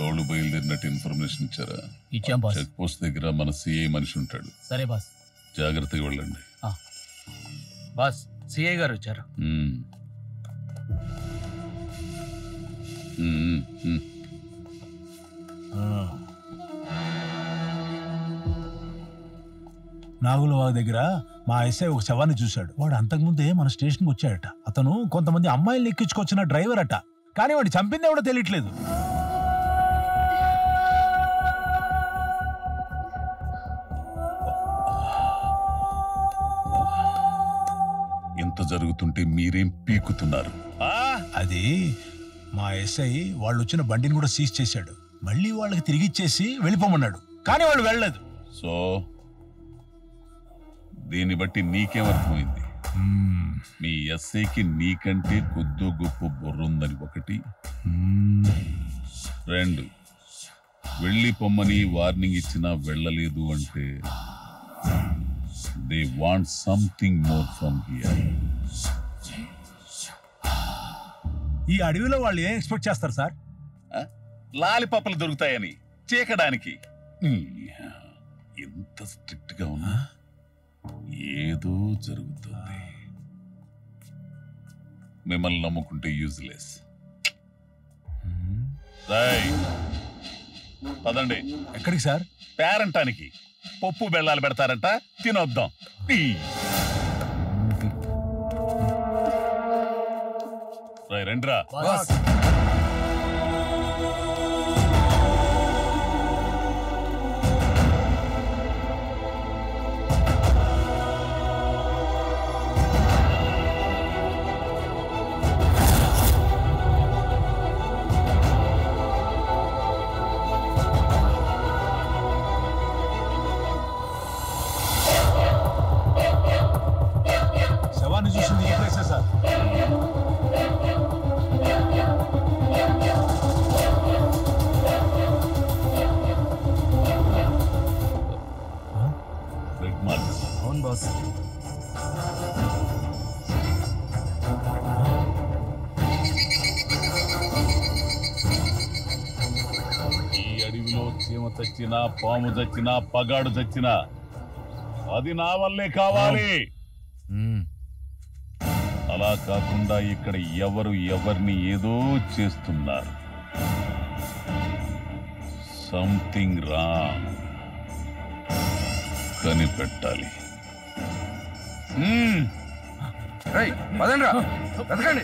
Load బయలుదేరినట్టు information ఇచ్చారా? ఇచ్చాం boss. Check post దగ్గర మన సిఐ మనిషి ఉంటాడు. సరే బాస్. జాగ్రత్తగా వెళ్ళండి. బాస్ సిఐ గారు వచ్చారు. నాగులవాగ దగ్గర మా ఎస్ఐ ఒక శవాన్ని చూశాడు. వాడు అంతకుముందే మన స్టేషన్కి వచ్చాడట. అతను కొంతమంది అమ్మాయిల్ని ఎక్కించుకొచ్చిన డ్రైవర్ అట. కానీ వాడు చంపింది ఎవడో తెలియట్లేదు. ఎంత జరుగుతుంటే మీరేం పీకుతున్నారు? అది మా ఎస్ఐ వాళ్ళు వచ్చిన బండిని కూడా సీజ్ చేశాడు. మళ్ళీ వాళ్ళకి తిరిగిచ్చేసి వెళ్ళిపోమన్నాడు. కానీ వాళ్ళు వెళ్ళలేదు. సో దీన్ని బట్టి నీకేమర్థమైంది? మీ ఎస్ఐకి నీకంటే కొద్దో గొప్ప బుర్రుందని ఒకటి. 2 వెళ్ళి పొమ్మని వార్నింగ్ ఇచ్చినా వెళ్ళలేదు అంటే they want something more from here. ఈ అడవిలో వాళ్ళు ఏం ఎక్స్పెక్ట్ చేస్తారు సార్? లాలిపప్పలు దొరుకుతాయని చీకడానికి. ఎంత స్ట్రిక్ట్ గా ఉన్నా ఏదో జరుగుతుంది. మిమ్మల్ని నమ్ముకుంటే యూజ్లెస్. పదండి. ఎక్కడికి సార్? పేరంటానికి. పప్పు బెల్లాలు పెడతారంట, తినొద్దాం. రండ్రా. శవాన్ని చూసింది ఈ ప్లేసే సార్. అవును బాస్. ఈ అడవిలో చీమ చచ్చినా, పాము చచ్చినా, పగాడు చచ్చినా అది నా వల్లే కావాలి. అలా కాకుండా ఇక్కడ ఎవరు ఎవరిని ఏదో చేస్తున్నారు. Something wrong. కనిపెట్టాలి. పదండ్రా, బతకండి.